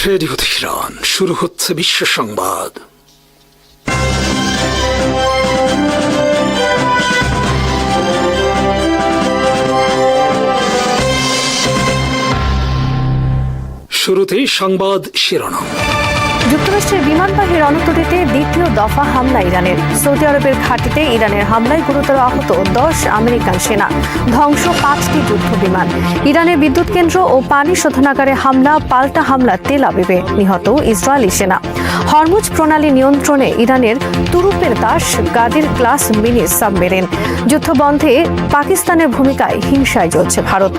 Radio Tehran, শুরু হচ্ছে বিশ্ব সংবাদ। শুরুতেই সংবাদ শিরোনাম। যুক্তরাষ্ট্রের বিমানবাহী রণতরীতে দ্বিতীয় দফা হামলা ইরানের। সৌদি আরবের ঘাঁটিতে ইরানের হামলায় গুরুতর আহত 10 আমেরিকান সেনা, ধ্বংস 5টি যুদ্ধ বিমান। ইরানের বিদ্যুৎ কেন্দ্র ও পানি শোধনাগারে হামলা, পাল্টা হামলা তেল আবিবে, নিহত ইসরায়েলি সেনা। হরমুজ প্রণালী নিয়ন্ত্রণে ইরানের তুরুপের দাস গাদির ক্লাস মিনি সাবমেরিন। যুদ্ধবন্ধে পাকিস্তানের ভূমিকায় হিংসায় জ্বলছে ভারত।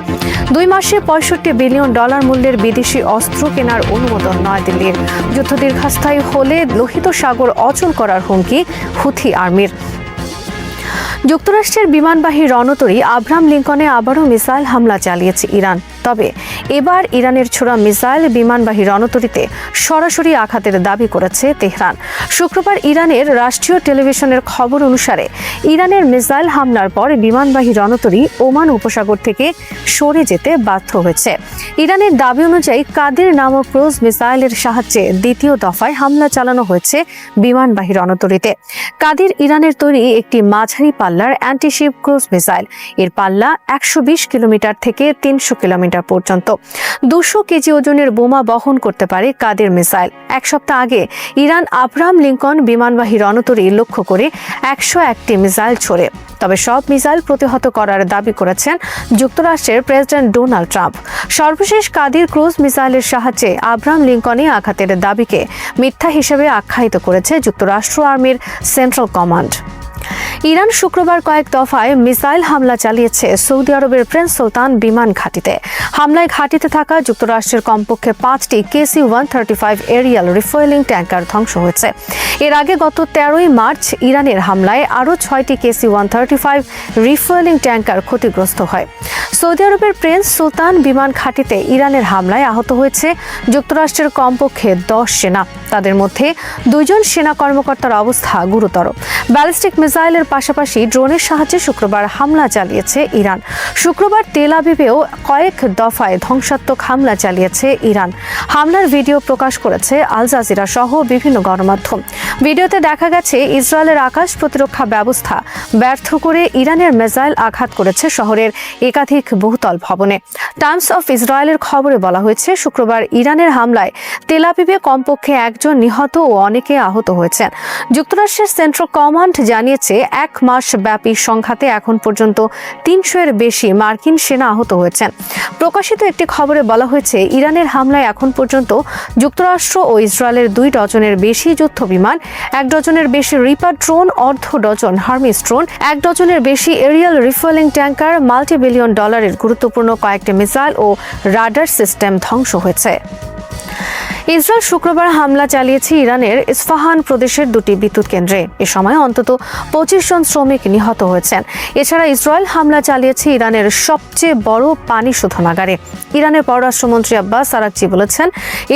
2 মাসে $65 বিলিয়ন মূল্যের বিদেশি অস্ত্র কেনার অনুমোদন নয়াদিল্লির। যুদ্ধ দীর্ঘস্থায়ী হলে লোহিত সাগর অচল করার হুমকি হুথি আর্মির। যুক্তরাষ্ট্রের বিমানবাহী রণতরী আব্রাহাম লিঙ্কনে আবারও মিসাইল হামলা চালিয়েছে ইরান। তবে এবার ইরানের ছোড়া মিসাইল বিমানবাহী রণতরীতে সরাসরি আঘাতের দাবি করেছে তেহরান। শুক্রবার ইরানের রাষ্ট্রীয় টেলিভিশনের খবর অনুসারে ইরানের মিসাইল হামলার পর বিমানবাহী রণতরী ওমান উপসাগর থেকে সরে যেতে বাধ্য হয়েছে। ইরানের দাবি অনুযায়ী কাদের নামক ক্রুজ মিসাইলের সাহায্যে দ্বিতীয় দফায় হামলা চালানো হয়েছে বিমানবাহী রণতরীতে। কাদের ইরানের তৈরি একটি মাঝারি পাল্লার অ্যান্টিশিপ ক্রুজ মিসাইল। এর পাল্লা 120 কিলোমিটার থেকে 300 কিলোমিটার পর্যন্ত। 200 কেজি ওজনের বোমা বহন করতে পারে কাদের মিসাইল। এক সপ্তাহ আগে ইরান আব্রাহাম লিঙ্কন বিমানবাহী রণতরী লক্ষ্য করে 101টি মিসাইল ছোড়ে। তবে সব মিসাইল প্রতিহত করার দাবি করেছেন যুক্তরাষ্ট্রের প্রেসিডেন্ট ডোনাল্ড ট্রাম্প। সর্বশেষ কাদির ক্রুজ মিসাইলের সাহায্যে আব্রাহাম লিঙ্কনে আঘাতের দাবিকে মিথ্যা হিসেবে আখ্যায়িত করেছে যুক্তরাষ্ট্র আর্মির সেন্ট্রাল কমান্ড। ইরান শুক্রবার কয়েক দফায় মিসাইল হামলা চালিয়েছে সৌদি আরবের প্রিন্স সুলতান বিমান ঘাঁটিতে। হামলায় ঘাঁটিতে থাকা যুক্তরাষ্ট্রের কমপক্ষে 5টি KC-135 এরিয়াল রিফুয়েলিং ট্যাঙ্কার ধ্বংস হয়েছে। এর আগে গত 13ই মার্চ ইরানের হামলায় আরও 6টি KC-135 রিফুয়েলিং ট্যাঙ্কার ক্ষতিগ্রস্ত হয়। সৌদি আরবের প্রিন্স সুলতান বিমান ঘাঁটিতে ইরানের হামলায় আহত হয়েছে যুক্তরাষ্ট্রের কমপক্ষে 10 সেনা। তাদের মধ্যে 2 জন সেনা কর্মকর্তার অবস্থা গুরুতর। ব্যালিস্টিক মিসাইলের পাশাপাশি ড্রোনের সাহায্যে শুক্রবার হামলা চালিয়েছে ইরান। শুক্রবার তেল আবিবেও কয়েক দফায় ধ্বংসাত্মক হামলা চালিয়েছে ইরান। হামলার ভিডিও প্রকাশ করেছে আল জাজিরা সহ বিভিন্ন গণমাধ্যম। ভিডিওতে দেখা গেছে ইসরায়েলের আকাশ প্রতিরক্ষা ব্যবস্থা ব্যর্থ করে ইরানের মিসাইল আঘাত করেছে শহরের একাধিক বহুতল ভবনে। টাইমস অফ ইসরায়েলের খবরে বলা হয়েছে, শুক্রবার ইরানের হামলায় তেল আবিবে কমপক্ষে 1 জন নিহত ও অনেকে আহত হয়েছেন। যুক্তরাষ্ট্রের সেন্ট্রাল কমান্ড জানিয়েছে 1 মাস ব্যাপী সংঘাতে এখন পর্যন্ত 300-এর বেশি মার্কিন সেনা আহত হয়েছেন। প্রকাশিত একটি খবরে বলা হয়েছে, ইরানের হামলায় এখন পর্যন্ত যুক্তরাষ্ট্র ও ইসরায়েলের 2 ডজনের বেশি যুদ্ধ বিমান, 1 ডজনের বেশি রিপার ড্রোন, অর্ধ ডজন হার্মিস ড্রোন, 1 ডজনের বেশি এরিয়াল রিফুয়েলিং ট্যাঙ্কার, মাল্টি-বিলিয়ন ডলারের গুরুত্বপূর্ণ কয়েকটি মিসাইল ও রাডার সিস্টেম ধ্বংস হয়েছে। ইসরায়েল শুক্রবার হামলা চালিয়েছে ইরানের ইস্পাহান প্রদেশের 2টি বিদ্যুৎ কেন্দ্রে। এ সময় অন্তত 25 জন শ্রমিক নিহত হয়েছেন। এছাড়া ইসরায়েল হামলা চালিয়েছে ইরানের সবচেয়ে বড় পানি শোধনাগারে। ইরানের পররাষ্ট্রমন্ত্রী আব্বাস আরাকচি বলেছেন,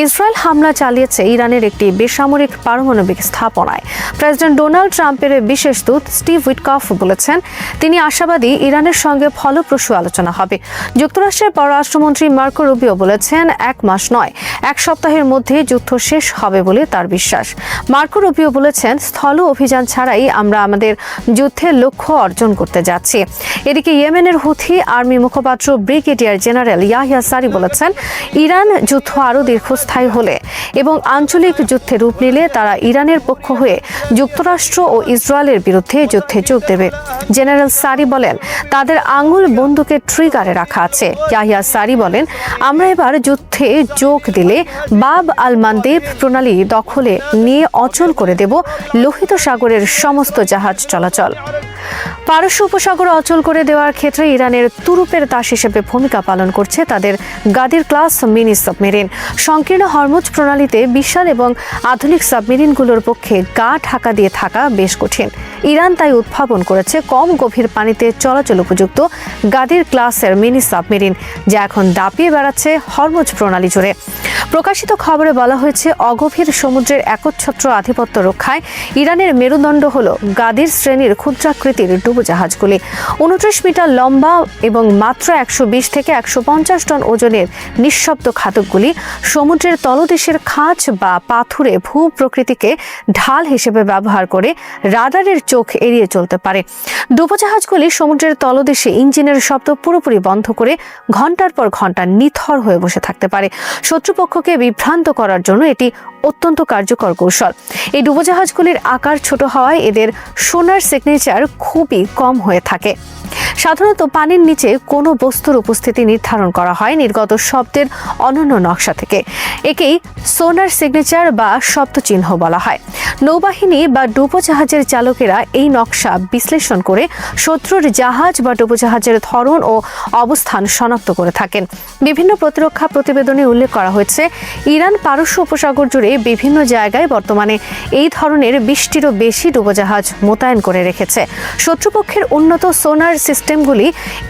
ইসরায়েল হামলা চালিয়েছে ইরানের একটি বেসামরিক পারমাণবিক স্থাপনায়। প্রেসিডেন্ট ডোনাল্ড ট্রাম্পের বিশেষ দূত স্টিভ উইটকফ বলেছেন, তিনি আশাবাদী ইরানের সঙ্গে ফলপ্রসূ আলোচনা হবে। যুক্তরাষ্ট্রের পররাষ্ট্রমন্ত্রী মার্কো রুবিও বলেছেন, 1 মাস নয়, 1 সপ্তাহের মধ্যে যুদ্ধ শেষ হবে বলে তার বিশ্বাস। মার্কো রুবিও বলেছেন, স্থল অভিযান ছাড়াই আমরা আমাদের যুদ্ধের লক্ষ্য অর্জন করতে যাচ্ছি। এদিকে ইয়েমেনের হুথি আর্মি মুখপাত্র ব্রিগেডিয়ার জেনারেল ইয়াহিয়া সারি বলেছেন, ইরান যুদ্ধ আরও দীর্ঘস্থায়ী হলে এবং আঞ্চলিক যুদ্ধে রূপ নিলে তারা ইরানের পক্ষ হয়ে যুক্তরাষ্ট্র ও ইসরায়েলের বিরুদ্ধে যুদ্ধে যোগ দেবে। জেনারেল সারি বলেন, তাদের আঙুল বন্দুকের ট্রিগারে রাখা আছে। ইয়াহিয়া সারি বলেন, আমরা এবার যুদ্ধে যোগ দিলে বাব আল মানদেব প্রণালী দখলে নিয়ে অচল করে দেব লোহিত সাগরের সমস্ত জাহাজ চলাচল। পারস্য উপসাগর অচল করে দেওয়ার ক্ষেত্রে ইরানের তুরুপের দাস হিসেবে ভূমিকা পালন করছে তাদের গাদির ক্লাস মিনি সাবমেরিন। সংকীর্ণ হরমুজ প্রণালীতে বিশাল এবং আধুনিক সাবমেরিনগুলোর পক্ষে গা ঢাকা দিয়ে থাকা বেশ কঠিন। ইরান তাই উদ্ভাবন করেছে কম গভীর পানিতে চলাচল উপযুক্ত গাদির ক্লাসের মিনি সাবমেরিন, যা এখন দাপিয়ে বেড়াচ্ছে হরমুজ প্রণালী জুড়ে। প্রকাশিত খবরে বলা হয়েছে, অগভীর সমুদ্রের একচ্ছত্র আধিপত্য রক্ষায় ইরানের মেরুদণ্ড হল গাদির শ্রেণীর ক্ষুদ্রাকৃতির আকৃতির ডুবোজাহাজগুলি। 29 মিটার লম্বা এবং মাত্র 120 থেকে 150 টন ওজনের নিঃশব্দ ঘাতকগুলি সমুদ্রের তলদেশের খাঁজ বা পাথুরে ভূ প্রকৃতিকে ঢাল হিসেবে ব্যবহার করে রাডারের চোখ এড়িয়ে চলতে পারে। ডুবোজাহাজগুলি সমুদ্রের তলদেশে ইঞ্জিনের শব্দ পুরোপুরি বন্ধ করে ঘন্টার পর ঘন্টা নিথর হয়ে বসে থাকতে পারে। শত্রুপক্ষকে বিভ্রান্ত করার জন্য এটি অত্যন্ত কার্যকর কৌশল। এই ডুবোজাহাজগুলির আকার ছোট হওয়ায় এদের সোনার সিগনেচার খুবই কম হয়ে থাকে। সাধারণত পানির নিচে কোনো বস্তুর উপস্থিতি নির্ধারণ করা হয় নির্গত শব্দের অনন্য নকশা থেকে। একেই সোনার সিগনেচার বা শব্দ চিহ্ন বলা হয়। নৌবাহিনী বা ডুবোজাহাজের চালকেরা এই নকশা বিশ্লেষণ করে শত্রুর জাহাজ বা ডুবোজাহাজের ধরন ও অবস্থান শনাক্ত করে থাকেন। বিভিন্ন প্রতিরক্ষা প্রতিবেদনে উল্লেখ করা হয়েছে, ইরান পারস্য উপসাগর জুড়ে বিভিন্ন জায়গায় বর্তমানে এই ধরনের 20টিরও বেশি ডুবোজাহাজ মোতায়েন করে রেখেছে। শত্রুপক্ষের উন্নত সোনার সিস্টেমগুলি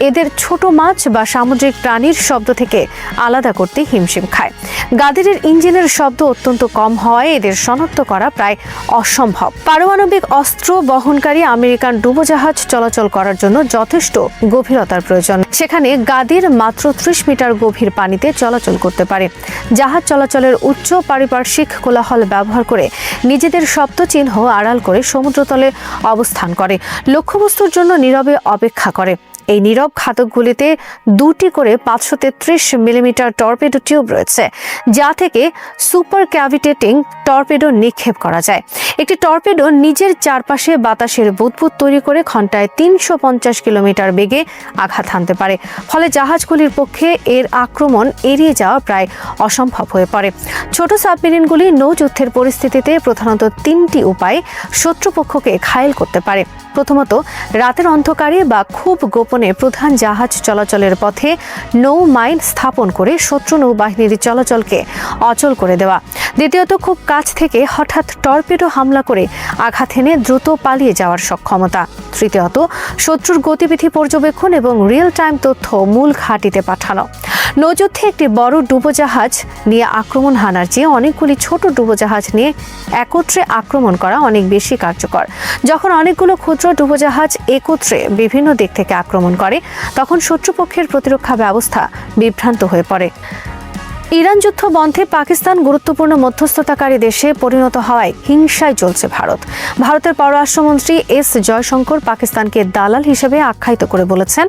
এদের ছোট মাছ বা সামুদ্রিক প্রাণীর শব্দ থেকে আলাদা করতে হিমশিম খায়। গাদিরের ইঞ্জিনের শব্দ অত্যন্ত কম হওয়ায় এদের শনাক্ত করা প্রায় অসম্ভব। পারমাণবিক অস্ত্র বহনকারী আমেরিকান ডুবোজাহাজ চলাচল করার জন্য যথেষ্ট গভীরতার প্রয়োজন। সেখানে গাদির মাত্র 30 মিটার গভীর পানিতে চলাচল করতে পারে। জাহাজ চলাচলের উচ্চ পারিপার্শ্বিক কোলাহল ব্যবহার করে নিজেদের শব্দ চিহ্ন আড়াল করে সমুদ্রতলে অবস্থান করে, লক্ষ্যবস্তুর জন্য নীরবে অপেক্ষা করে। এই নীরব ঘাতকগুলিতে 2টি করে 533 মিলিমিটার টর্পেডো টিউব রয়েছে, যা থেকে সুপার ক্যাভিটেটিং টর্পেডো নিক্ষেপ করা যায়। একটি টর্পেডো নিজের চারপাশে বাতাসের বুদবুদ তৈরি করে ঘন্টায় 350 কিলোমিটার বেগে আঘাত হানতে পারে। ফলে জাহাজগুলির পক্ষে এর আক্রমণ এড়িয়ে যাওয়া প্রায় অসম্ভব হয়ে পড়ে। ছোট সাবমেরিনগুলি নৌযুদ্ধের পরিস্থিতিতে প্রধানত 3টি উপায়ে শত্রুপক্ষকে ঘায়েল করতে পারে। প্রথমত, রাতের অন্ধকারে বা খুব গোপনে প্রধান জাহাজ চলাচলের পথে নৌ মাইন স্থাপন করে শত্রু নৌবাহিনীর চলাচলকে অচল করে দেওয়া। দ্বিতীয়ত, খুব কাছ থেকে হঠাৎ টর্পেডো হামলা করে আঘাত এনে দ্রুত পালিয়ে যাওয়ার সক্ষমতা। তৃতীয়ত, শত্রুর গতিবিধি পর্যবেক্ষণ এবং রিয়েল টাইম তথ্য মূল ঘাঁটিতে পাঠানো। নৌযুদ্ধে একটি বড় ডুবোজাহাজ নিয়ে আক্রমণ হানার চেয়ে অনেকগুলি ছোট ডুবোজাহাজ নিয়ে একত্রে আক্রমণ করা অনেক বেশি কার্যকর। যখন অনেকগুলো ক্ষুদ্র ডুবোজাহাজ একত্রে বিভিন্ন দিক থেকে আক্রমণ করে, তখন শত্রুপক্ষের প্রতিরক্ষা ব্যবস্থা বিভ্রান্ত হয়ে পড়ে। ইরান যুদ্ধ বন্ধে পাকিস্তান গুরুত্বপূর্ণ মধ্যস্থতাকারী দেশে পরিণত হওয়ায় হিংসায় চলছে ভারত। ভারতের পররাষ্ট্রমন্ত্রী এস জয়শঙ্কর পাকিস্তানকে দালাল হিসেবে আখ্যায়িত করে বলেছেন,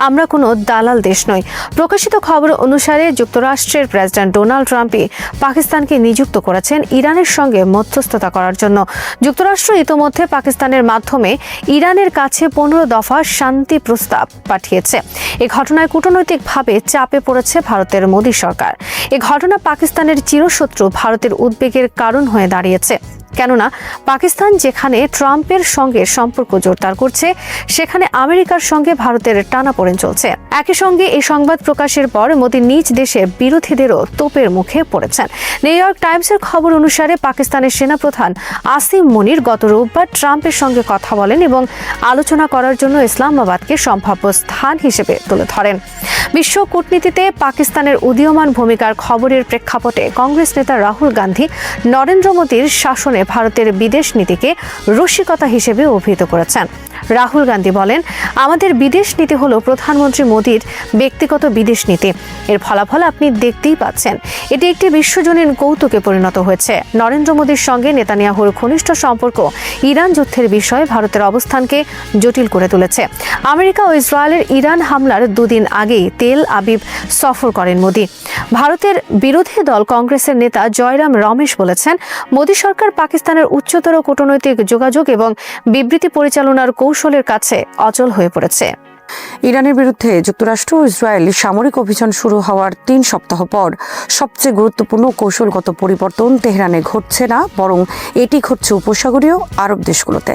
আমরা কোনো দালাল দেশ নই। প্রকাশিত খবর অনুসারে যুক্তরাষ্ট্রের প্রেসিডেন্ট ডোনাল্ড ট্রাম্পই পাকিস্তানকে নিযুক্ত করেছেন ইরানের সঙ্গে মধ্যস্থতা করার জন্য। যুক্তরাষ্ট্র ইতোমধ্যে পাকিস্তানের মাধ্যমে ইরানের কাছে 15 দফা শান্তি প্রস্তাব পাঠিয়েছে। এই ঘটনায় কূটনৈতিকভাবে চাপে পড়েছে ভারতের মোদী সরকার। এ ঘটনা পাকিস্তানের চিরশত্রু ভারতের উদ্বেগের কারণ হয়ে দাঁড়িয়েছে। কেননা পাকিস্তান যেখানে ট্রাম্পের সঙ্গে সম্পর্ক জোরদার করছে, সেখানে আমেরিকার সঙ্গে ভারতের টানাপোড়েন চলছে। একই সঙ্গে এই সংবাদ প্রকাশের পর মোদি নিজ দেশে বিরোধীদেরও তোপের মুখে পড়েছেন। নিউ ইয়র্ক টাইমসের খবর অনুসারে পাকিস্তানের সেনাপ্রধান আসিম মুনির গত রোববার ট্রাম্পের সঙ্গে কথা বলেন এবং আলোচনা করার জন্য ইসলামাবাদকে সম্ভাব্য স্থান হিসেবে তুলে ধরেন। বিশ্ব কূটনীতিতে পাকিস্তানের উদীয়মান ভূমিকার খবরের প্রেক্ষাপটে কংগ্রেস নেতা রাহুল গান্ধী নরেন্দ্র মোদীর শাসনে ভারতের বিদেশ নীতিকে রসিকতা হিসেবে অভিহিত করেছেন। রাহুল গান্ধী বলেন, আমাদের বিদেশ নীতি হলো প্রধানমন্ত্রী মোদীর ব্যক্তিগত বিদেশ নীতি। এর ফলাফল আপনি দেখতেই পাচ্ছেন। এটি একটি বিশ্বজনীন কৌতুকে পরিণত হয়েছে। নরেন্দ্র মোদীর সঙ্গে নেতানিয়াহুর ঘনিষ্ঠ সম্পর্ক ইরান যুদ্ধের বিষয়ে ভারতের অবস্থানকে জটিল করে তুলেছে। আমেরিকা ও ইসরায়েলের ইরান হামলার 2 দিন আগেই তেল আবিব সফর করেন মোদী। ভারতের বিরোধী দল কংগ্রেসের নেতা জয়রাম রমেশ বলেছেন, মোদী সরকার পাকিস্তানের উচ্চতর কূটনৈতিক যোগাযোগ এবং বিবৃতি পরিচালনার কৌশলের কাছে অচল হয়ে পড়েছে। ইরানের বিরুদ্ধে যুক্তরাষ্ট্র ও ইসরায়েল সামরিক অভিযান শুরু হওয়ার 3 সপ্তাহ পর সবচেয়ে গুরুত্বপূর্ণ কৌশলগত পরিবর্তন তেহরানে ঘটছে না, বরং এটি ঘটছে উপসাগরীয় আরব দেশগুলোতে।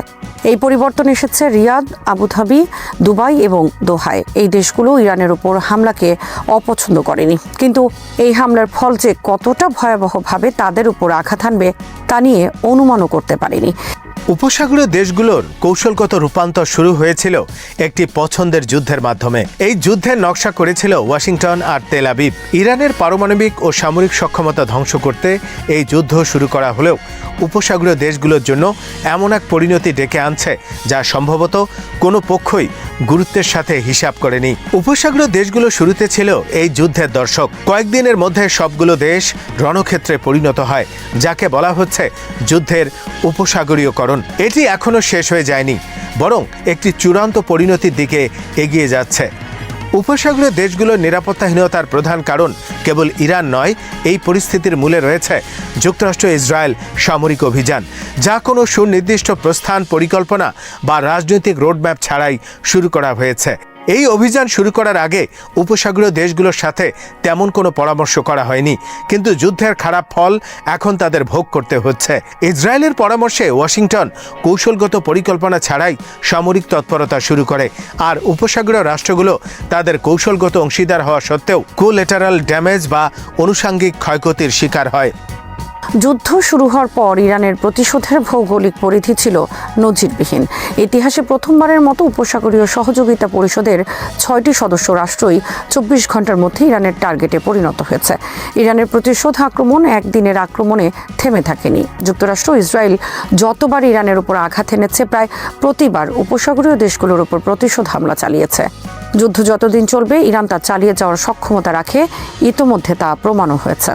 এই পরিবর্তন এসেছে রিয়াদ, আবুধাবি, দুবাই এবং দোহায়। এই দেশগুলো ইরানের উপর হামলাকে অপছন্দ করেনি, কিন্তু এই হামলার ফল যে কতটা ভয়াবহভাবে তাদের উপর আঘাত হানবে তা নিয়ে অনুমানও করতে পারেনি। উপসাগরীয় দেশগুলোর কৌশলগত রূপান্তর শুরু হয়েছিল একটি পছন্দের যুদ্ধের যুদ্ধের মাধ্যমে। এই যুদ্ধের নকশা করেছিল ওয়াশিংটন আর তেল আবিব। ইরানের পারমাণবিক ও সামরিক সক্ষমতা ধ্বংস করতে এই যুদ্ধ শুরু করা হলেও উপসাগরীয় দেশগুলোর জন্য এমন এক পরিণতি ডেকে আনছে যা সম্ভবত কোনো পক্ষই গুরুত্বের সাথে হিসাব করেনি। উপসাগরীয় দেশগুলো শুরুতে ছিল এই যুদ্ধের দর্শক। কয়েকদিনের মধ্যে সবগুলো দেশ রণক্ষেত্রে পরিণত হয়, যাকে বলা হচ্ছে যুদ্ধের উপসাগরীয়করণ। এটি এখনো শেষ হয়ে যায়নি, বরং একটি চূড়ান্ত পরিণতির দিকে এগিয়ে যাচ্ছে। উপসাগরীয় দেশগুলোর নিরাপত্তাহীনতার প্রধান কারণ কেবল ইরান নয়, এই পরিস্থিতির মূলে রয়েছে যুক্তরাষ্ট্র ইসরায়েল সামরিক অভিযান, যা কোনো সুনির্দিষ্ট প্রস্থান পরিকল্পনা বা রাজনৈতিক রোডম্যাপ ছাড়াই শুরু করা হয়েছে। এই অভিযান শুরু করার আগে উপসাগরীয় দেশগুলোর সাথে তেমন কোনো পরামর্শ করা হয়নি, কিন্তু যুদ্ধের খারাপ ফল এখন তাদের ভোগ করতে হচ্ছে। ইসরায়েলের পরামর্শে ওয়াশিংটন কৌশলগত পরিকল্পনা ছাড়াই সামরিক তৎপরতা শুরু করে, আর উপসাগরীয় রাষ্ট্রগুলো তাদের কৌশলগত অংশীদার হওয়া সত্ত্বেও কোল্যাটারাল ড্যামেজ বা আনুষঙ্গিক ক্ষয়ক্ষতির শিকার হয়। যুদ্ধ শুরু হওয়ার পর ইরানের প্রতিশোধের ভৌগোলিক পরিধি ছিল নজিরবিহীন। ইতিহাসে প্রথমবারের মতো উপসাগরীয় সহযোগিতা পরিষদের 6টি সদস্য রাষ্ট্রই 24 ঘন্টার মধ্যে ইরানের টার্গেটে পরিণত হয়েছে। ইরানের প্রতিশোধ আক্রমণ একদিনের আক্রমণে থেমে থাকেনি। যুক্তরাষ্ট্র ইসরায়েল যতবার ইরানের উপর আঘাত এনেছে, প্রায় প্রতিবার উপসাগরীয় দেশগুলোর উপর প্রতিশোধ হামলা চালিয়েছে। যুদ্ধ যতদিন চলবে, ইরান তা চালিয়ে যাওয়ার সক্ষমতা রাখে, ইতোমধ্যে তা প্রমাণও হয়েছে।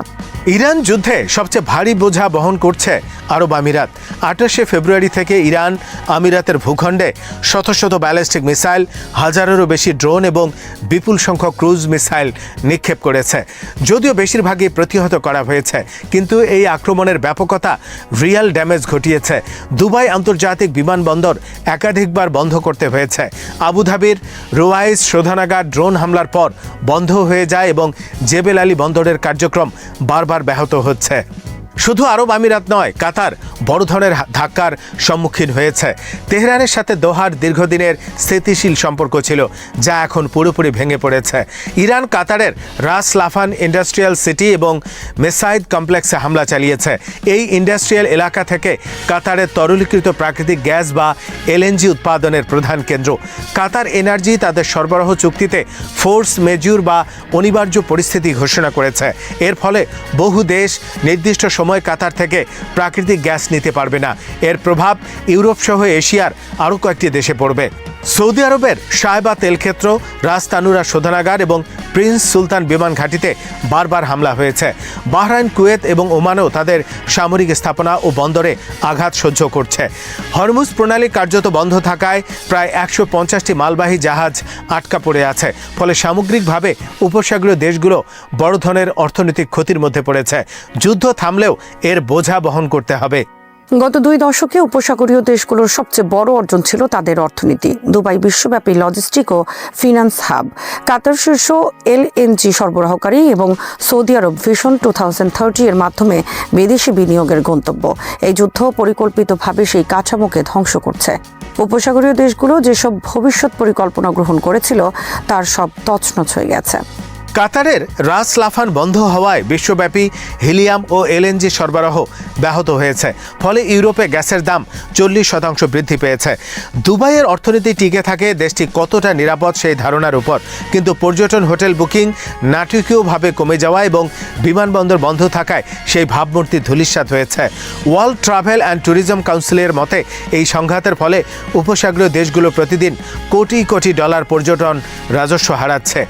ইরান যুদ্ধে সবচেয়ে ভারী বোঝা বহন করছে আরব আমিরাত। 28 ফেব্রুয়ারি থেকে ইরান আমিরাতের ভূখণ্ডে শত শত ব্যালিস্টিক মিসাইল, হাজারেরও বেশি ড্রোন এবং বিপুল সংখ্যক ক্রুজ মিসাইল নিক্ষেপ করেছে। যদিও বেশিরভাগই প্রতিহত করা হয়েছে, কিন্তু এই আক্রমণের ব্যাপকতা রিয়েল ড্যামেজ ঘটিয়েছে। দুবাই আন্তর্জাতিক বিমানবন্দর একাধিকবার বন্ধ করতে হয়েছে। আবুধাবির রোয়াইস শোধনাগার ড্রোন হামলার পর বন্ধ হয়ে যায় এবং জেবেল আলী বন্দরের কার্যক্রম বারবার ব্যাহত হচ্ছে। শুধু আরব আমিরাত নয়, কাতার বড় ধরনের ধাক্কার সম্মুখীন হয়েছে। তেহরানের সাথে দোহার দীর্ঘদিনের স্থিতিশীল সম্পর্ক ছিল, যা এখন পুরোপুরি ভেঙে পড়েছে। ইরান কাতারের রাস লাফান ইন্ডাস্ট্রিয়াল সিটি এবং মেসাইদ কমপ্লেক্সে হামলা চালিয়েছে। এই ইন্ডাস্ট্রিয়াল এলাকা থেকে কাতারের তরলীকৃত প্রাকৃতিক গ্যাস বা এলএনজি উৎপাদনের প্রধান কেন্দ্র। কাতার এনার্জি তাদের সরবরাহ চুক্তিতে ফোর্স মেজুর বা অনিবার্য পরিস্থিতি ঘোষণা করেছে। এর ফলে বহু দেশ নির্দিষ্ট সময় কাতার থেকে প্রাকৃতিক গ্যাস নিতে পারবে না। এর প্রভাব ইউরোপ সহ এশিয়ার আরও কয়েকটি দেশে পড়বে। সৌদি আরবের শায়বা তেলক্ষেত্র, রাস তানুরা শোধনাগার এবং প্রিন্স সুলতান বিমান ঘাঁটিতে বারবার হামলা হয়েছে। বাহরাইন, কুয়েত এবং ওমানও তাদের সামরিক স্থাপনা ও বন্দরে আঘাত সহ্য করছে। হরমুজ প্রণালী কার্যত বন্ধ থাকায় প্রায় 150টি মালবাহী জাহাজ আটকা পড়ে আছে। ফলে সামগ্রিকভাবে উপসাগরীয় দেশগুলো বড় ধরনের অর্থনৈতিক ক্ষতির মধ্যে পড়েছে। যুদ্ধ থামলেও এর বোঝা বহন করতে হবে। গত 2 দশকে উপসাগরীয় দেশগুলোর সবচেয়ে বড় অর্জন ছিল তাদের অর্থনীতি। দুবাই বিশ্বব্যাপী লজিস্টিক ও ফিনান্স হাব, কাতার শীর্ষ এলএনজি সরবরাহকারী এবং সৌদি আরব ভিশন 2030 এর মাধ্যমে বিদেশি বিনিয়োগের গন্তব্য। এই যুদ্ধ পরিকল্পিতভাবে সেই কাঠামোকে ধ্বংস করছে। উপসাগরীয় দেশগুলো যেসব ভবিষ্যৎ পরিকল্পনা গ্রহণ করেছিল, তার সব তছনছ হয়ে গেছে। কাতারের রাস লাফান বন্ধ হওয়ায় বিশ্বব্যাপী হিলিয়াম ও এলএনজি সরবরাহ ব্যাহত হয়েছে। ফলে ইউরোপে গ্যাসের দাম 40% বৃদ্ধি পেয়েছে। দুবাইয়ের অর্থনীতি টিকে থাকে দেশটি কতটা নিরাপদ সেই ধারণার উপর, কিন্তু পর্যটন হোটেল বুকিং নাটকীয়ভাবে কমে যাওয়া এবং বিমানবন্দর বন্ধ থাকায় সেই ভাবমূর্তি ধূলিসাৎ হয়েছে। ওয়ার্ল্ড ট্রাভেল অ্যান্ড ট্যুরিজম কাউন্সিলের মতে এই সংঘাতের ফলে উপসাগরীয় দেশগুলো প্রতিদিন কোটি কোটি ডলার পর্যটন রাজস্ব হারাচ্ছে।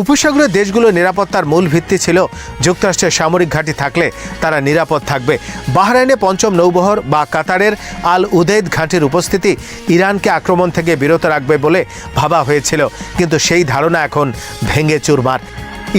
উপসাগরীয় দেশগুলোর নিরাপত্তার মূল ভিত্তি ছিল যুক্তরাষ্ট্রের সামরিক ঘাঁটি থাকলে তারা নিরাপদ থাকবে। বাহরাইনে 5ম নৌবহর বা কাতারের আল উদেইদ ঘাঁটির উপস্থিতি ইরানকে আক্রমণ থেকে বিরত রাখবে বলে ভাবা হয়েছিল, কিন্তু সেই ধারণা এখন ভেঙে চুরমার।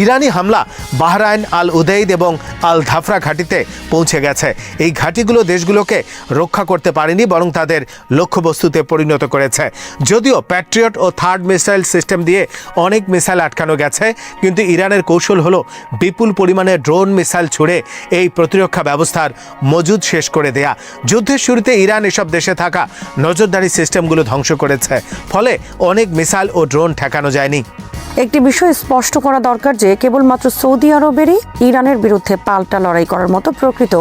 ইরানি হামলা বাহরাইন, আল উদেইদ এবং আল ধাফরা ঘাঁটিতে পৌঁছে গেছে। এই ঘাঁটিগুলো দেশগুলোকে রক্ষা করতে পারেনি, বরং তাদের লক্ষ্যবস্তুতে পরিণত করেছে। যদিও প্যাট্রিয়ট ও থার্ড মিসাইল সিস্টেম দিয়ে অনেক মিসাইল আটকানো গেছে, কিন্তু ইরানের কৌশল হলো বিপুল পরিমাণে ড্রোন মিসাইল ছুড়ে এই প্রতিরক্ষা ব্যবস্থার মজুদ শেষ করে দেয়া। যুদ্ধের শুরুতে ইরান এসব দেশে থাকা নজরদারি সিস্টেমগুলো ধ্বংস করেছে, ফলে অনেক মিসাইল ও ড্রোন ঠেকানো যায়নি। একটি বিষয় স্পষ্ট করা দরকার যে কেবলমাত্র সৌদি আরবেরই ইরানের বিরুদ্ধে পাল্টা লড়াই করার মতো প্রকৃত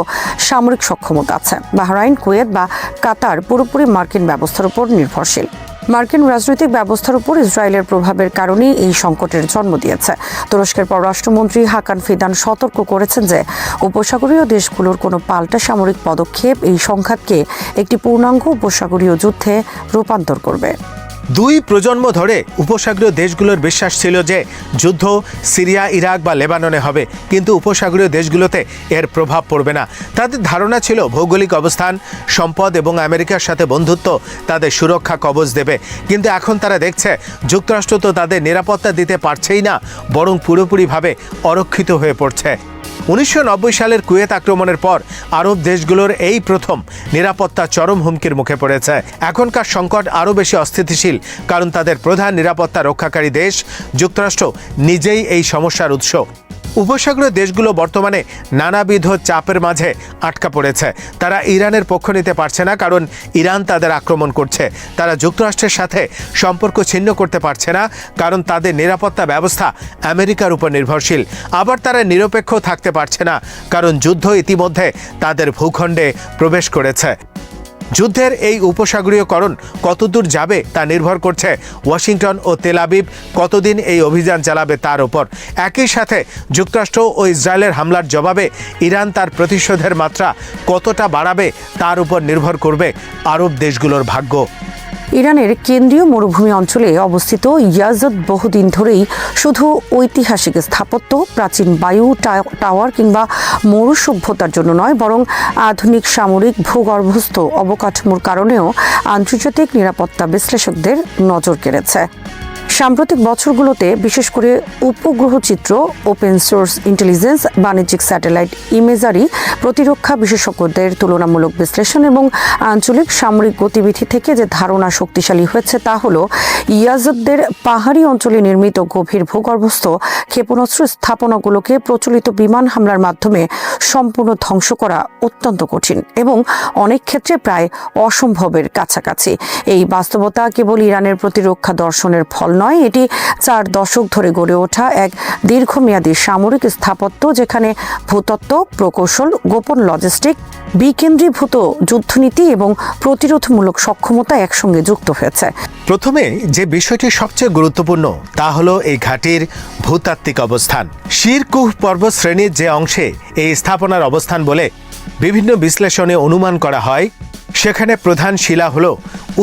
সামরিক সক্ষমতা আছে। বাহরাইন, কুয়েত বা কাতার পুরোপুরি মার্কিন ব্যবস্থার উপর নির্ভরশীল। মার্কিন রাজনৈতিক ব্যবস্থার উপর ইসরায়েলের প্রভাবের কারণে এই সংকটের জন্ম দিয়েছে। তুরস্কের পররাষ্ট্রমন্ত্রী হাকান ফিদান সতর্ক করেছেন যে উপসাগরীয় দেশগুলোর কোনো পাল্টা সামরিক পদক্ষেপ এই সংঘাতকে একটি পূর্ণাঙ্গ উপসাগরীয় যুদ্ধে রূপান্তর করবে। 2 প্রজন্ম ধরে উপসাগরীয় দেশগুলোর বিশ্বাস ছিল যে যুদ্ধ সিরিয়া, ইরাক বা লেবাননে হবে, কিন্তু উপসাগরীয় দেশগুলোতে এর প্রভাব পড়বে না। তাদের ধারণা ছিল ভৌগোলিক অবস্থান, সম্পদ এবং আমেরিকার সাথে বন্ধুত্ব তাদের সুরক্ষা কবচ দেবে। কিন্তু এখন তারা দেখছে যুক্তরাষ্ট্র তো তাদের নিরাপত্তা দিতে পারছেই না, বরং পুরোপুরিভাবে অরক্ষিত হয়ে পড়ছে। 1990 সালের কুয়েত আক্রমণের পর আরব দেশগুলোর এই প্রথম নিরাপত্তা চরম হুমকির মুখে পড়েছে। এখনকার সংকট আরও বেশি অস্থিতিশীল, কারণ তাদের প্রধান নিরাপত্তা রক্ষাকারী দেশ যুক্তরাষ্ট্র নিজেই এই সমস্যার উৎস। উপসাগরীয় দেশগুলো বর্তমানে নানাবিধ চাপের মাঝে আটকা পড়েছে। তারা ইরানের পক্ষ নিতে পারছে না, কারণ ইরান তাদের আক্রমণ করছে। তারা যুক্তরাষ্ট্রের সাথে সম্পর্ক ছিন্ন করতে পারছে না, কারণ তাদের নিরাপত্তা ব্যবস্থা আমেরিকার উপর নির্ভরশীল। আবার তারা নিরপেক্ষ থাকতে পারছে না, কারণ যুদ্ধ ইতিমধ্যে তাদের ভূখণ্ডে প্রবেশ করেছে। যুদ্ধের এই উপসাগরীয়করণ কতদূর যাবে তা নির্ভর করছে ওয়াশিংটন ও তেল আবিব কতদিন এই অভিযান চালাবে তার উপর। একই সাথে যুক্তরাষ্ট্র ও ইসরায়েলের হামলার জবাবে ইরান তার প্রতিশোধের মাত্রা কতটা বাড়াবে তার উপর নির্ভর করবে আরব দেশগুলোর ভাগ্য। ইরানের কেন্দ্রীয় মরুভূমি অঞ্চলে অবস্থিত ইয়াজদ বহুদিন ধরেই শুধু ঐতিহাসিক স্থাপত্য, প্রাচীন বায়ু টাওয়ার কিংবা মরু সভ্যতার জন্য নয়, বরং আধুনিক সামরিক ভূগর্ভস্থ অবকাঠামোর কারণেও আন্তর্জাতিক নিরাপত্তা বিশ্লেষকদের নজর কেড়েছে। সাম্প্রতিক বছরগুলোতে বিশেষ করে উপগ্রহ চিত্র, ওপেন সোর্স ইন্টেলিজেন্স, বাণিজ্যিক স্যাটেলাইট ইমেজারি, প্রতিরক্ষা বিশেষজ্ঞদের তুলনামূলক বিশ্লেষণ এবং আঞ্চলিক সামরিক গতিবিধি থেকে যে ধারণা শক্তিশালী হয়েছে তা হল ইয়াজদের পাহাড়ি অঞ্চলে নির্মিত গভীর ভূগর্ভস্থ ক্ষেপণাস্ত্র স্থাপনাগুলোকে প্রচলিত বিমান হামলার মাধ্যমে সম্পূর্ণ ধ্বংস করা অত্যন্ত কঠিন এবং অনেক ক্ষেত্রে প্রায় অসম্ভবের কাছাকাছি। এই বাস্তবতা কেবল ইরানের প্রতিরক্ষা দর্শনের ফল নয়, এটি 4 দশক ধরে গড়ে ওঠা এক দীর্ঘমেয়াদী সামরিক স্থাপত্য, যেখানে ভূতত্ত্ব, প্রকৌশল, গোপন লজিস্টিক, বিকেন্দ্রীভূত যুদ্ধনীতি এবং প্রতিরোধমূলক সক্ষমতা একসঙ্গে যুক্ত হয়েছে। প্রথমে যে বিষয়টি সবচেয়ে গুরুত্বপূর্ণ তা হলো এই ঘাঁটির ভূতাত্ত্বিক অবস্থান। শিরকুহ পর্বত শ্রেণীর যে অংশে এই স্থাপনার অবস্থান বলে বিভিন্ন বিশ্লেষণে অনুমান করা হয়, সেখানে প্রধান শিলা হলো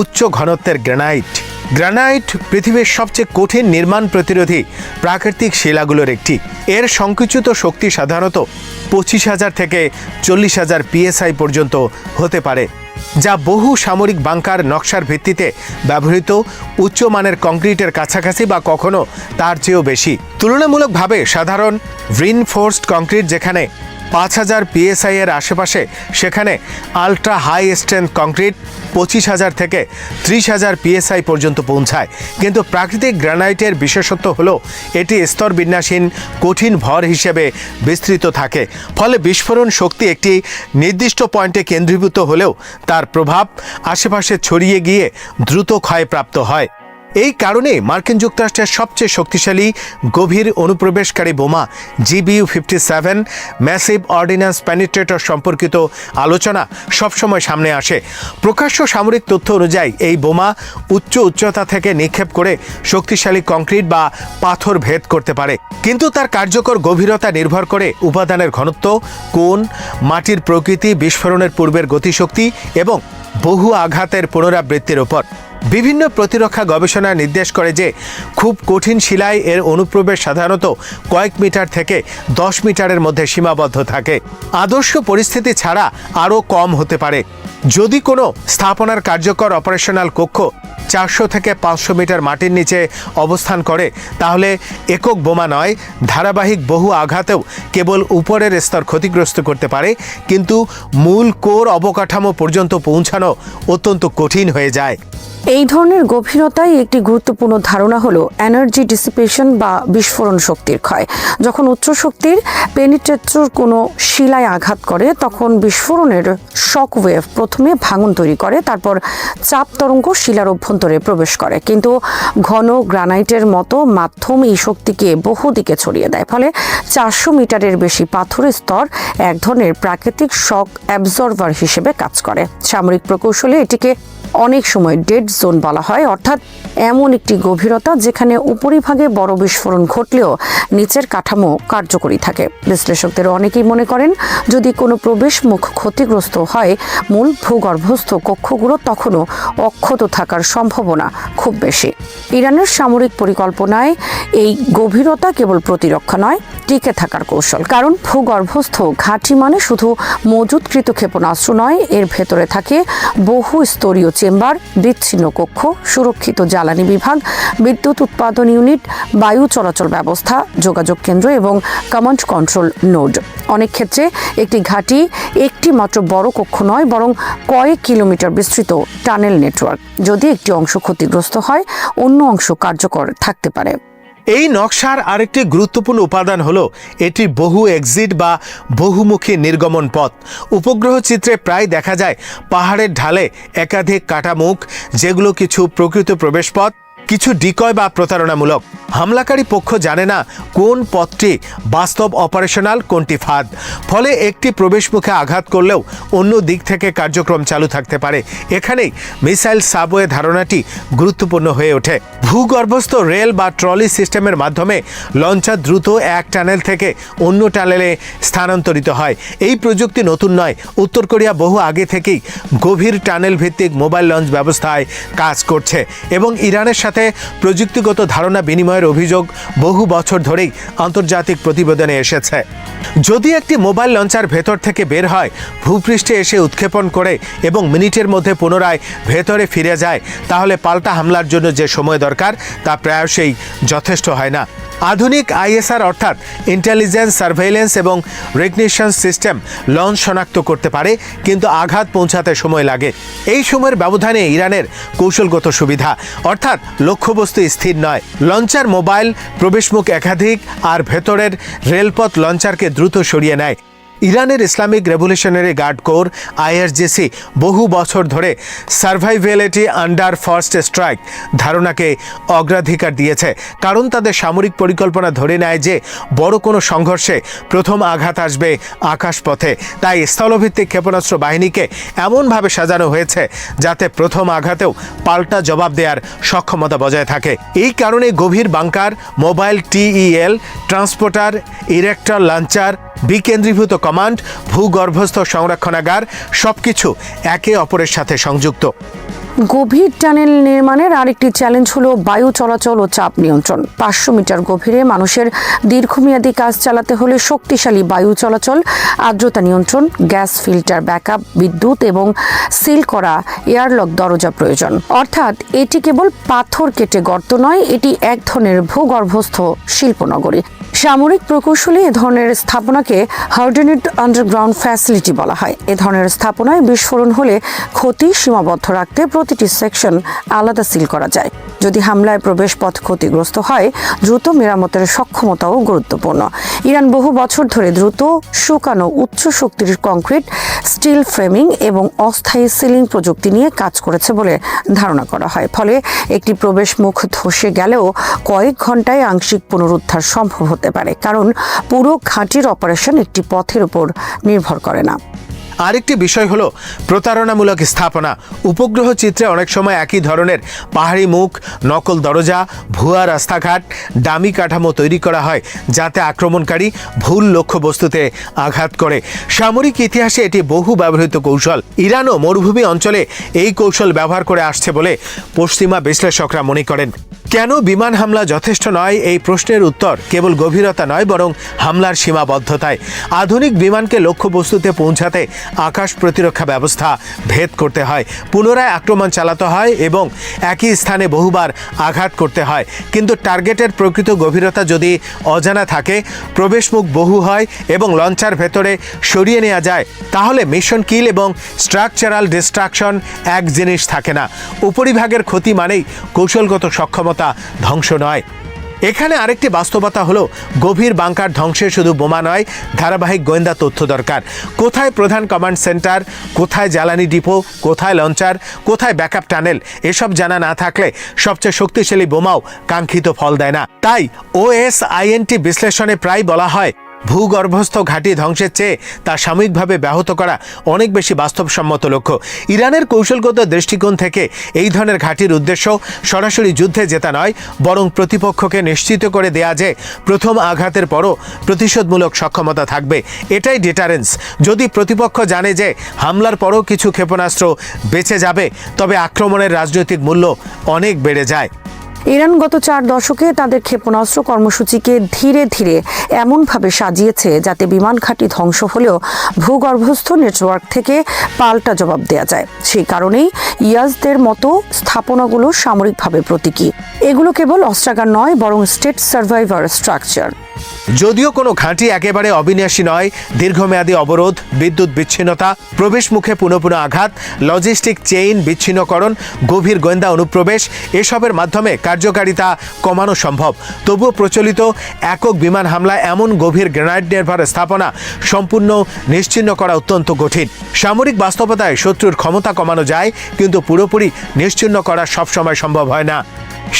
উচ্চ ঘনত্বের গ্রানাইট। গ্রানাইট পৃথিবীর সবচেয়ে কঠিন নির্মাণ প্রতিরোধী প্রাকৃতিক শিলাগুলোর একটি। এর সংকুচিত শক্তি সাধারণত 25,000 থেকে 40,000 PSI পর্যন্ত হতে পারে, যা বহু সামরিক বাংকার নকশার ভিত্তিতে ব্যবহৃত উচ্চমানের কংক্রিটের কাছাকাছি বা কখনো তার চেয়েও বেশি। তুলনামূলকভাবে সাধারণ রিনফোর্সড কংক্রিট যেখানে 5,000 PSI এর আশেপাশে, সেখানে আলট্রা হাই স্ট্রেংথ কংক্রিট 25,000 থেকে 30,000 PSI পর্যন্ত পৌঁছায়। কিন্তু প্রাকৃতিক গ্রানাইটের বিশেষত্ব হলো এটি স্তরবিন্যাসহীন কঠিন ভর হিসেবে বিস্তৃত থাকে, ফলে বিস্ফোরণ শক্তি একটি নির্দিষ্ট পয়েন্টে কেন্দ্রীভূত হলেও তার প্রভাব আশেপাশে ছড়িয়ে গিয়ে দ্রুত ক্ষয়প্রাপ্ত হয়। এই কারণে মার্কিন যুক্তরাষ্ট্রের সবচেয়ে শক্তিশালী গভীর অনুপ্রবেশকারী বোমা GBU-57 ম্যাসিভ অর্ডিন্যান্স পেনিট্রেটর সম্পর্কিত আলোচনা সবসময় সামনে আসে। প্রকাশ্য সামরিক তথ্য অনুযায়ী এই বোমা উচ্চতা থেকে নিক্ষেপ করে শক্তিশালী কংক্রিট বা পাথর ভেদ করতে পারে, কিন্তু তার কার্যকর গভীরতা নির্ভর করে উপাদানের ঘনত্ব, কোণ, মাটির প্রকৃতি, বিস্ফোরণের পূর্বের গতিশক্তি এবং বহু আঘাতের পুনরাবৃত্তির উপর। বিভিন্ন প্রতিরক্ষা গবেষণা নির্দেশ করে যে খুব কঠিন শিলায় এর অনুপ্রবেশ সাধারণত কয়েক মিটার থেকে 10 মিটারের মধ্যে সীমাবদ্ধ থাকে। আদর্শ পরিস্থিতি ছাড়া আরও কম হতে পারে। যদি কোনো স্থাপনার কার্যকর অপারেশনাল কক্ষ 400 থেকে 500 মিটার মাটির নিচে অবস্থান করে, তাহলে একক বোমা নয়, ধারাবাহিক বহু আঘাতেও কেবল উপরের স্তর ক্ষতিগ্রস্ত করতে পারে, কিন্তু মূল কোর অবকাঠামো পর্যন্ত পৌঁছানো অত্যন্ত কঠিন হয়ে যায়। এই ধরনের গভীরতায় একটি গুরুত্বপূর্ণ ধারণা হলো এনার্জি ডিসিপেশন বা বিস্ফোরণ শক্তির ক্ষয়। যখন উচ্চ শক্তির পেনিট্রেটর কোনো শিলায় আঘাত করে, তখন বিস্ফোরণের শক ওয়েভ প্রথমে ভাঙন তৈরি করে, তারপর চাপ তরঙ্গ শিলার অভ্যন্তরে প্রবেশ করে। কিন্তু ঘন গ্রানাইটের মতো মাধ্যম এই শক্তিকে বহুদিকে ছড়িয়ে দেয়, ফলে 400 মিটারের বেশি পাথরের স্তর এক ধরনের প্রাকৃতিক শক অ্যাবজর্ভার হিসেবে কাজ করে। সামরিক প্রকৌশলে এটিকে অনেক সময় ডেড জোন বলা হয়, অর্থাৎ এমন একটি গভীরতা যেখানে উপরিভাগে বড় বিস্ফোরণ ঘটলেও নিচের কাঠামো কার্যকরী থাকে। বিশ্লেষকদের অনেকেই মনে করেন, যদি কোনো প্রবেশ মুখ ক্ষতিগ্রস্ত হয়, মূল ভূগর্ভস্থ কক্ষগুলো তখনও অক্ষত থাকার সম্ভাবনা খুব বেশি। ইরানের সামরিক পরিকল্পনায় এই গভীরতা কেবল প্রতিরক্ষা নয়, টিকে থাকার কৌশল। কারণ ভূগর্ভস্থ ঘাঁটি মানে শুধু মজুতকৃত ক্ষেপণাস্ত্র নয়, এর ভেতরে থাকে বহু স্তরীয় চেম্বার, বিচ্ছিন্ন কক্ষ, সুরক্ষিত জ্বালানি বিভাগ, বিদ্যুৎ উৎপাদন ইউনিট, বায়ু চলাচল ব্যবস্থা, যোগাযোগ কেন্দ্র এবং কমান্ড কন্ট্রোল নোড। অনেক ক্ষেত্রে একটি ঘাঁটি একটি মাত্র বড় কক্ষ নয়, বরং কয়েক কিলোমিটার বিস্তৃত টানেল নেটওয়ার্ক। যদি একটি অংশ ক্ষতিগ্রস্ত হয়, অন্য অংশ কার্যকর থাকতে পারে। এই নকশার আরেকটি গুরুত্বপূর্ণ উপাদান হলো এটি বহু এক্সিট বা বহুমুখী নির্গমন পথ। উপগ্রহ চিত্রে প্রায় দেখা যায় পাহাড়ের ঢালে একাধিক কাটামুখ, যেগুলো কিছু প্রকৃত প্রবেশপথ, কিছু ডিকয় বা প্রতারণামূলক। হামলাকারী পক্ষ জানে না কোন পথটি বাস্তব অপারেশনাল, কোনটি ফাঁদ। ফলে একটি প্রবেশমুখে আঘাত করলেও অন্য দিক থেকে কার্যক্রম চালু থাকতে পারে। এখানেই মিসাইল সাবওয়ে ধারণাটি গুরুত্বপূর্ণ হয়ে ওঠে। ভূগর্ভস্থ রেল বা ট্রলি সিস্টেমের মাধ্যমে লঞ্চার দ্রুত এক টানেল থেকে অন্য টানেলে স্থানান্তরিত হয়। এই প্রযুক্তি নতুন নয়। উত্তর কোরিয়া বহু আগে থেকেই গভীর টানেল ভিত্তিক মোবাইল লঞ্চ ব্যবস্থায় কাজ করছে এবং ইরানের সাথে প্রযুক্তিগত ধারণা বিনিময়ের অভিযোগ বহু বছর ধরেই আন্তর্জাতিক প্রতিবেদনে এসেছে। যদি একটি মোবাইল লঞ্চার ভেতর থেকে বের হয়, ভূপৃষ্ঠে এসে উৎক্ষেপণ করে এবং মিনিটের মধ্যে পুনরায় ভেতরে ফিরে যায়, তাহলে পাল্টা হামলার জন্য যে সময় দরকার তা প্রায়শই যথেষ্ট হয় না। আধুনিক আইএসআর অর্থাৎ ইন্টেলিজেন্স, সার্ভেইলেন্স এবং রেকগনিশন সিস্টেম লঞ্চ শনাক্ত করতে পারে, কিন্তু আঘাত পৌঁছাতে সময় লাগে। এই সময়ের ব্যবধানে ইরানের কৌশলগত সুবিধা, অর্থাৎ লক্ষ্যবস্তু স্থির নয়। লঞ্চার মোবাইল প্রবেশমুখ একাধিক আর ভেতরের রেলপথ লঞ্চারকে দ্রুত সরিয়ে নেয়। ইরানের Islamic revolutionary guard corps IRGC বহু বছর ধরে সার্ভাইভেলিটি আন্ডার ফার্স্ট স্ট্রাইক ধারণাকে অগ্রাধিকার দিয়েছে, কারণ তাদের সামরিক পরিকল্পনা ধরে নেয় যে বড় কোনো সংঘর্ষে প্রথম আঘাত আসবে আকাশপথে। তাই স্থলভিত্তিক ক্ষেপণাস্ত্র বাহিনীকে এমনভাবে সাজানো হয়েছে যাতে প্রথম আঘাতেও পাল্টা জবাব দেওয়ার সক্ষমতা বজায় থাকে। এই কারণে গভীর bunker, mobile TEL, transporter, erector launcher, বিকেন্দ্রীভূত কমান্ড, ভূগর্ভস্থ সংরক্ষণাগার সবকিছু একে অপরের সাথে সংযুক্ত। গভীর টানেল নির্মাণের আরেকটি চ্যালেঞ্জ হলো বায়ু চলাচল ও চাপ নিয়ন্ত্রণ। 500 মিটার গভীরে মানুষের দীর্ঘমেয়াদী কাজ চালাতে হলে শক্তিশালী বায়ু চলাচল, আর্দ্রতা নিয়ন্ত্রণ, গ্যাস ফিল্টার ব্যাকআপ, বিদ্যুৎ এবং সিল করা এয়ারলক দরজা প্রয়োজন। অর্থাৎ এটি কেবল পাথর কেটে গর্ত নয়, এটি এক ধরনের ভূগর্ভস্থ শিল্পনগরী। সামরিক প্রকৌশলী এ ধরনের স্থাপনাকে হার্ডেনেড আন্ডারগ্রাউন্ড ফ্যাসিলিটি বলা হয়। এ ধরনের স্থাপনায় বিস্ফোরণ হলে ক্ষতি সীমাবদ্ধ রাখতে প্রতিটি সেকশন আলাদা সিল করা যায়। যদি হামলায় প্রবেশপথ ক্ষতিগ্রস্ত হয়, দ্রুত মেরামতের সক্ষমতাও গুরুত্বপূর্ণ। ইরান বহু বছর ধরে দ্রুত শুকানো উচ্চ শক্তির কংক্রিট, স্টিল ফ্রেমিং এবং অস্থায়ী সিলিং প্রযুক্তি নিয়ে কাজ করেছে বলে ধারণা করা হয়। ফলে একটি প্রবেশ মুখ ধসে গেলেও কয়েক ঘন্টায় আংশিক পুনরুদ্ধার সম্ভব হতে পারে, কারণ পুরো ঘাঁটির অপারেশন একটি পথের উপর নির্ভর করে না। আরেকটি বিষয় হলো প্রতারণামূলক স্থাপনা। উপগ্রহ চিত্রে অনেক সময় একই ধরনের পাহাড়ি মুখ, নকল দরজা, ভুয়া রাস্তাঘাট, ডামি কাঠামো তৈরি করা হয় যাতে আক্রমণকারী ভুল লক্ষ্যবস্তুতে আঘাত করে। সামরিক ইতিহাসে এটি বহু ব্যবহৃত কৌশল। ইরানও মরুভূমি অঞ্চলে এই কৌশল ব্যবহার করে আসছে বলে পশ্চিমা বিশ্লেষকরা মনে করেন। কেন বিমান হামলা যথেষ্ট নয়, এই প্রশ্নের উত্তর কেবল গভীরতা নয়, বরং হামলার সীমাবদ্ধতায়। আধুনিক বিমানকে লক্ষ্যবস্তুতে পৌঁছাতে আকাশ প্রতিরক্ষা ব্যবস্থা ভেদ করতে হয়, পুনরায় আক্রমণ চালাতে হয় এবং একই স্থানে বহুবার আঘাত করতে হয়। কিন্তু টার্গেটের প্রকৃত গভীরতা যদি অজানা থাকে, প্রবেশমুখ বহু হয় এবং লঞ্চার ভেতরে সরিয়ে নেওয়া যায়, তাহলে মিশন কিল এবং স্ট্রাকচারাল ডিস্ট্রাকশন এক জিনিস থাকে না। উপরিভাগের ক্ষতি মানেই কৌশলগত সক্ষমতা ধ্বংস নয়। এখানে আরেকটি বাস্তবতা হলো গভীর বাংকার ধ্বংসে শুধু বোমা নয়, ধারাবাহিক গোয়েন্দা তথ্য দরকার। কোথায় প্রধান কমান্ড সেন্টার, কোথায় জ্বালানি ডিপো, কোথায় লঞ্চার, কোথায় ব্যাকআপ টানেল, এসব জানা না থাকলে সবচেয়ে শক্তিশালী বোমাও কাঙ্ক্ষিত ফল দেয় না। তাই OSINT বিশ্লেষণে প্রায় বলা হয় ভূগর্ভস্থ ঘাঁটি ধ্বংসের চেয়ে তা সাময়িকভাবে ব্যাহত করা অনেক বেশি বাস্তবসম্মত লক্ষ্য। ইরানের কৌশলগত দৃষ্টিকোণ থেকে এই ধরনের ঘাঁটির উদ্দেশ্য সরাসরি যুদ্ধে জেতা নয়, বরং প্রতিপক্ষকে নিশ্চিত করে দেয়া যে প্রথম আঘাতের পরও প্রতিশোধমূলক সক্ষমতা থাকবে। এটাই ডিটারেন্স। যদি প্রতিপক্ষ জানে যে হামলার পরও কিছু ক্ষেপণাস্ত্র বেঁচে যাবে, তবে আক্রমণের রাজনৈতিক মূল্য অনেক বেড়ে যায়। ইরান গত 4 দশকে তাদের ক্ষেপণাস্ত্র কর্মসূচিকে ধীরে ধীরে এমনভাবে সাজিয়েছে যাতে বিমান ঘাঁটি ধ্বংস হলেও ভূগর্ভস্থ নেটওয়ার্ক থেকে পাল্টা জবাব দেওয়া যায়। সেই কারণেই ইয়াজদের মতো স্থাপনাগুলো সামরিকভাবে প্রতীকী। এগুলো কেবল অস্ত্রাগার নয়, বরং স্টেট সার্ভাইভার স্ট্রাকচার। যদিও কোনো ঘাঁটি একেবারে অবিনাশী নয়, দীর্ঘমেয়াদী অবরোধ, বিদ্যুৎ বিচ্ছিন্নতা, প্রবেশ মুখে পুনঃ পুনঃ আঘাত, লজিস্টিক চেইন বিচ্ছিন্নকরণ, গভীর গোয়েন্দা অনুপ্রবেশ, এসবের মাধ্যমে কার্যকারিতা কমানো সম্ভব। তবুও প্রচলিত একক বিমান হামলায় এমন গভীর গ্রেনাইড নির্ভর স্থাপনা সম্পূর্ণ নিশ্চিহ্ন করা অত্যন্ত কঠিন। সামরিক বাস্তবতায় শত্রুর ক্ষমতা কমানো যায়, কিন্তু পুরোপুরি নিশ্চিহ্ন করা সবসময় সম্ভব হয় না।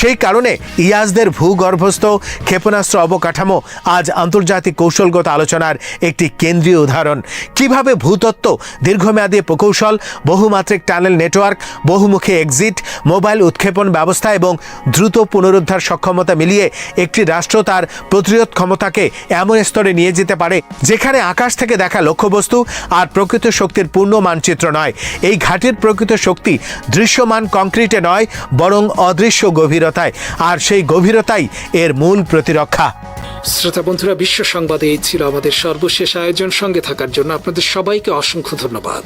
সেই কারণে ইয়াজদের ভূগর্ভস্থ ক্ষেপণাস্ত্র অবকাঠামো আজ আন্তর্জাতিক কৌশলগত আলোচনার একটি কেন্দ্রীয় উদাহরণ। কিভাবে ভূতত্ত্ব, দীর্ঘমেয়াদী প্রকৌশল, বহুমাত্রিক টানেল নেটওয়ার্ক, বহুমুখী এক্সিট, মোবাইল উৎক্ষেপণ ব্যবস্থা এবং দ্রুত পুনরুদ্ধার সক্ষমতা মিলিয়ে একটি রাষ্ট্র তার প্রতিরোধ ক্ষমতাকে এমন স্তরে নিয়ে যেতে পারে যেখানে আকাশ থেকে দেখা লক্ষ্যবস্তু আর প্রকৃত শক্তির পূর্ণ মানচিত্র নয়। এই ঘাঁটির প্রকৃত শক্তি দৃশ্যমান কংক্রিটে নয়, বরং অদৃশ্য গভীরতায়, আর সেই গভীরতাই এর মূল প্রতিরক্ষা। শ্রোতা বন্ধুরা, বিশ্ব সংবাদে এই ছিল আমাদের সর্বশেষ আয়োজন। সঙ্গে থাকার জন্য আপনাদের সবাইকে অসংখ্য ধন্যবাদ।